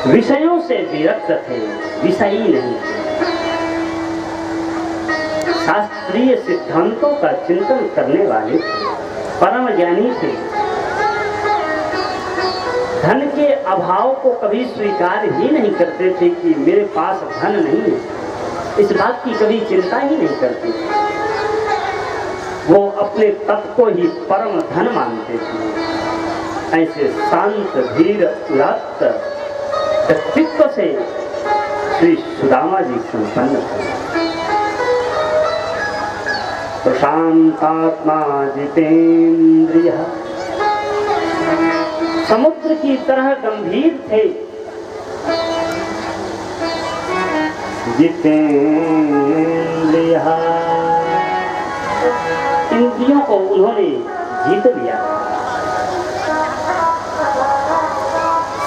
विषयों से विरक्त थे, विषयी नहीं थे। शास्त्रीय सिद्धांतों का चिंतन करने वाले थे, परम ज्ञानी थे। धन के अभाव को कभी स्वीकार ही नहीं करते थे कि मेरे पास धन नहीं है, इस बात की कभी चिंता ही नहीं करते थे। वो अपने तप को ही परम धन मानते थे। ऐसे शांत धीर उदात्त व्यक्तित्व से श्री सुदामा जी संपन्न थे। प्रशांतात्मा जितेंद्रिय, समुद्र की तरह गंभीर थे। जितेंद्रिय, इंद्रियों को उन्होंने जीत लिया।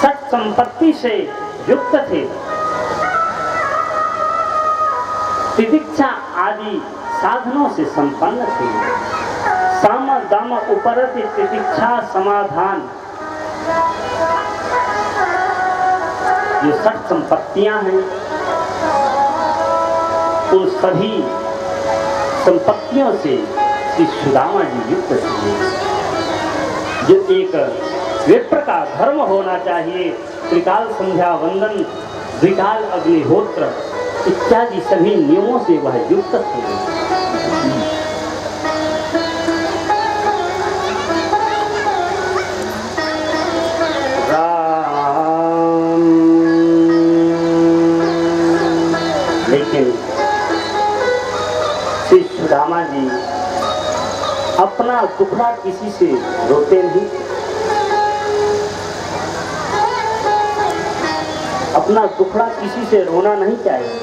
सत संपत्ति से युक्त थे। तितिक्षा आदि साधनों से संपन्न थे। साम दाम उपरति तितिक्षा समाधान, ये सत संपत्तियां हैं, उन सभी संपत्तियों से श्री सुदामा जी युक्त थे। जो एक विप्र का धर्म होना चाहिए, त्रिकाल संध्या वंदन, द्विकाल अग्निहोत्र इत्यादि सभी नियमों से वह युक्त थे। लेकिन श्री सुदामा जी अपना दुखड़ा किसी से रोते नहीं, अपना दुखड़ा किसी से रोना नहीं चाहिए।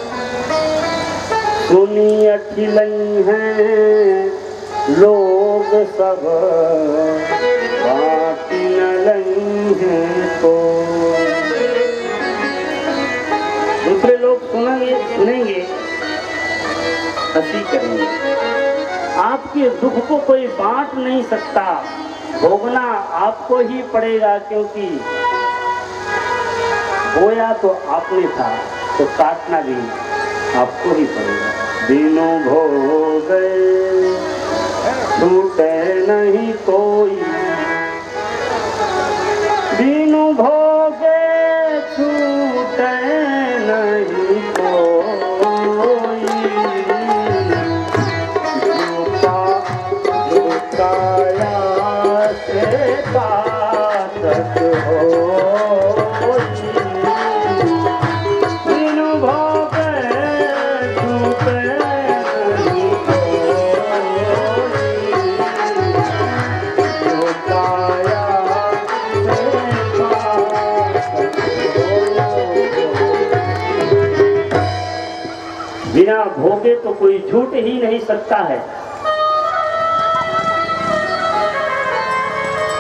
सुनी अखिलई हैं लोग सब, बाकी न लई हैं तो। दूसरे लोग सुनेंगे, हंसी करेंगे। आपके दुख को कोई बांट नहीं सकता, भोगना आपको ही पड़ेगा, क्योंकि बोया तो आपने था तो काटना भी आपको ही पड़ेगा। दिनों भोगे छूटे नहीं कोई, दिनों भोगे छूटे नहीं कोई। झुकाया से बात हो, बिना भोगे तो कोई झूठ ही नहीं सकता है।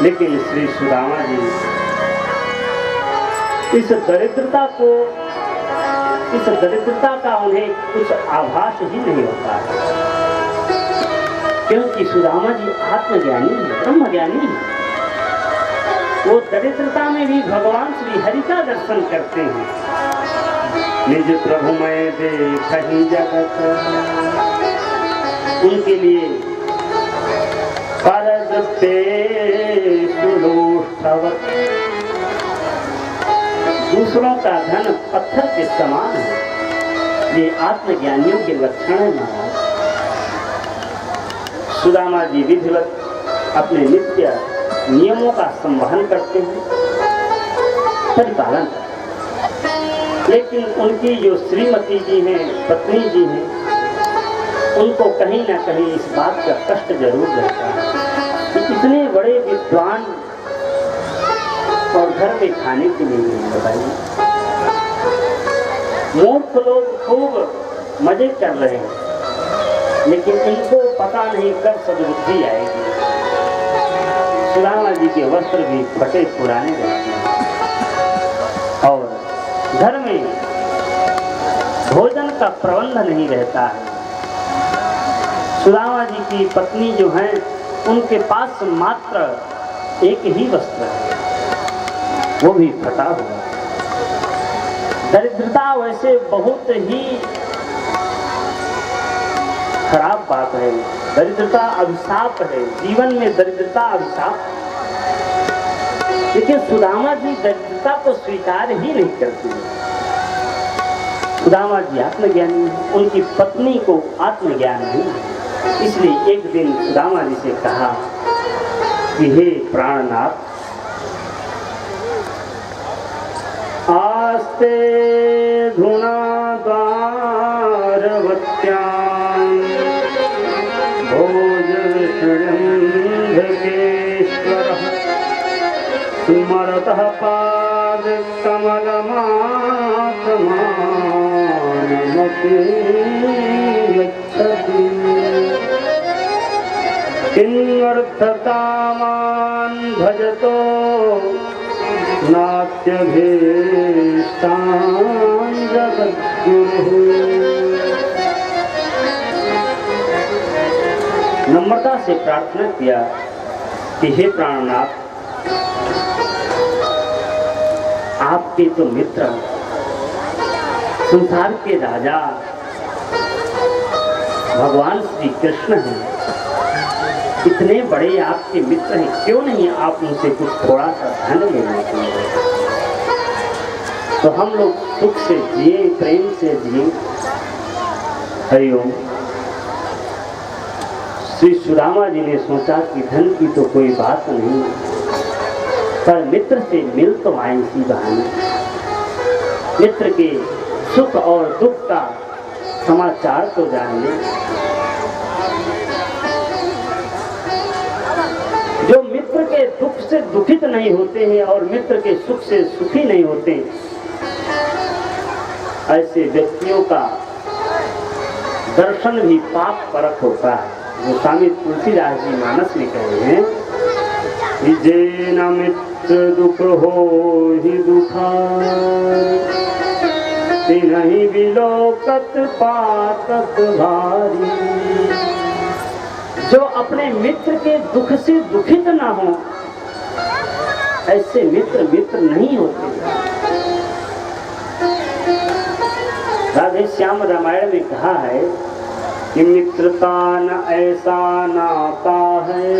लेकिन श्री सुदामा जी इस दरिद्रता का उन्हें कुछ आभास ही नहीं होता है, क्योंकि सुदामा जी आत्मज्ञानी है, ब्रह्मज्ञानी है। वो दरिद्रता में भी भगवान श्री हरि का दर्शन करते हैं। निज प्रभु मैं देखहि जगत, उनके लिए परदते सुलोष्ठवत्, दूसरों का धन पत्थर के समान है। ये आत्मज्ञानियों के लक्षण है महाराज। सुदामा जी विधिवत अपने नित्य नियमों का संवहन करते हैं, परिपालन करते हैं। लेकिन उनकी जो श्रीमती जी हैं, पत्नी जी हैं, उनको कहीं ना कहीं इस बात का कष्ट जरूर रहता है कि इतने बड़े विद्वान और घर में खाने के लिए नहीं बताइए। मूर्ख लोग खूब मजे कर रहे हैं, लेकिन इनको पता नहीं कब सद्बुद्धि आएगी। सुदामा जी के वस्त्र भी फटे पुराने रहते हैं और घर में भोजन का प्रबंध नहीं रहता है। सुदामा जी की पत्नी जो हैं, उनके पास मात्र एक ही वस्त्र है, वो भी फटा हुआ। दरिद्रता वैसे बहुत ही खराब बात है। दरिद्रता अभिशाप है, जीवन में दरिद्रता अभिशाप। लेकिन सुदामा जी दरिद्रता को स्वीकार ही नहीं करते। सुदामा जी आत्मज्ञानी, उनकी पत्नी को आत्मज्ञान नहीं। इसलिए एक दिन सुदामा जी से कहा कि हे प्राणनाथ, आस्ते धुना द्वारवत्यां भोजश्रयन्धकेश्वरः सुमरतः पादकमलमात्मानमपि गच्छति किन्वर्थतामान् भजतो नात्यभीष्टान् जगद्गुरुः। नम्रता से प्रार्थना किया कि हे प्राणनाथ, आपके तो मित्र, संसार के राजा भगवान श्री कृष्ण हैं, इतने बड़े आपके मित्र हैं, क्यों नहीं आप उनसे कुछ थोड़ा सा धन ले लेते हैं, तो हम लोग सुख से जिए, प्रेम से जिए। हरिओम। श्री सुदामा जी ने सोचा कि धन की तो कोई बात नहीं, पर मित्र से मिल तो आए इसी बहाने, मित्र के सुख और दुख का समाचार तो जान ले। जो मित्र के दुख से दुखित नहीं होते हैं और मित्र के सुख से सुखी नहीं होते, ऐसे व्यक्तियों का दर्शन भी पाप परक होता है। जो स्वामी तुलसीदास जी मानस में कह रहे हैं, जे न मित्र दुख हो ही दुखारी, नहीं विलोकत पातक भारी। जो अपने मित्र के दुख से दुखित ना हो, ऐसे मित्र मित्र नहीं होते। राधे श्याम रामायण में कहा है कि मित्रता न ऐसा नाता है,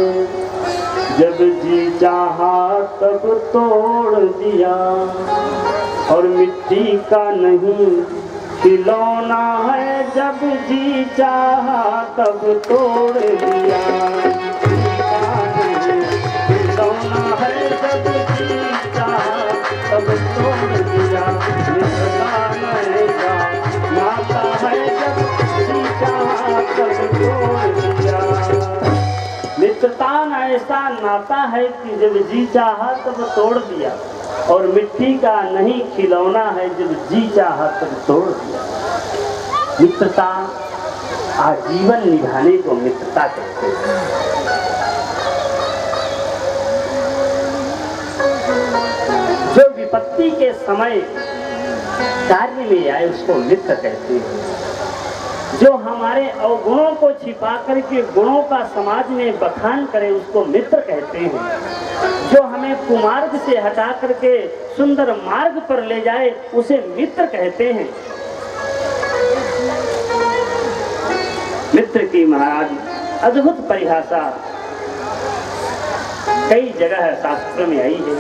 जब जी चाहा तब तोड़ दिया, और मिट्टी का नहीं खिलौना है, जब जी चाहा तब तोड़ दिया। खिलौना है जब जी चाहा तब तोड़ दिया, मित्रता नहीं का नाता है, जब जी चाहा तब तोड़ दिया। मित्रता ऐसा नाता है कि जब जी चाहा तब तोड़ दिया, और मिट्टी का नहीं खिलौना है, जब जी चाहा तब तोड़ दिया। मित्रता आजीवन निभाने को मित्रता कहते हैं। जो विपत्ति के समय कार्य में आए उसको मित्र कहते हैं। जो हमारे अवगुणों को छिपा करके गुणों का समाज में बखान करे उसको मित्र कहते हैं। जो हमें कुमार्ग से हटा करके सुंदर मार्ग पर ले जाए उसे मित्र कहते हैं। मित्र की महाराज अद्भुत परिभाषा कई जगह शास्त्र में आई है,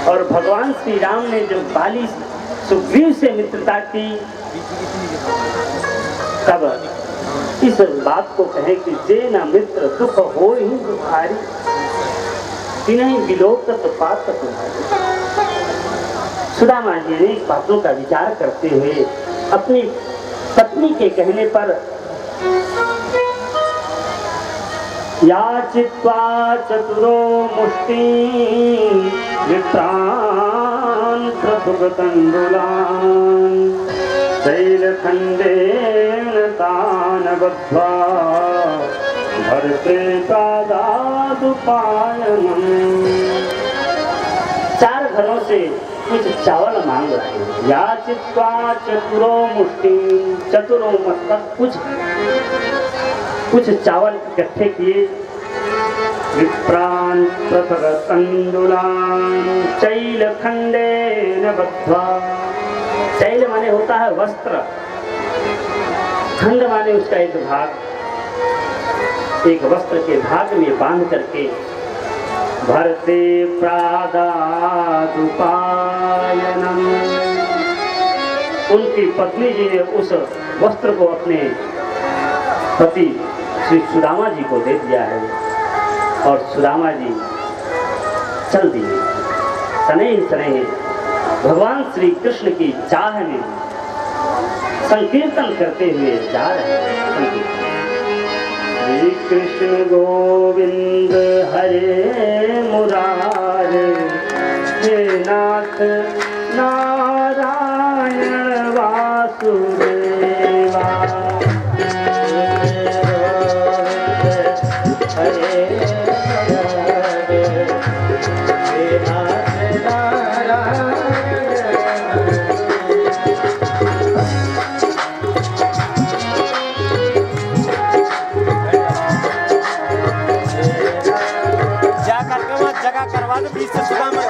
और भगवान श्री राम ने जो बाली सुग्रीव से मित्रता की, तब इस बात को कहे कि जे न मित्र दुख हो ही दुखारी, नहीं विलोकत पातक भारी। सुदामा जी ने बातों का विचार करते हुए अपनी पत्नी के कहने पर याचित्वा चतुरो मुष्टि विप्रान् प्रथुगतण्डुलान् शैलखण्डेन तान् बद्ध्वा भरते पादादुपायनम्। चार घरों से कुछ चावल मांग रहे हैं। याचित्वा चतुरो मुष्टि, चतुरो मतलब कुछ चावल इकट्ठे किए। विप्रान् प्रथगतण्डुलान् शैलखण्डेन बद्ध्वा, शैल माने होता है वस्त्र, खंड माने उसका एक भाग, एक वस्त्र के भाग में बांध करके भरते प्रादादुपायनम, उनकी पत्नी जी ने उस वस्त्र को अपने पति श्री सुदामा जी को दे दिया है और सुदामा जी चल दिए सनई सनई भगवान श्री कृष्ण की चाह में संकीर्तन करते हुए जा रहे हैं। श्री कृष्ण गोविंद हरे मुरारे, हे नाथ नारायण वासुदेवा, हरे जगह करवा दो 20 से सुबह में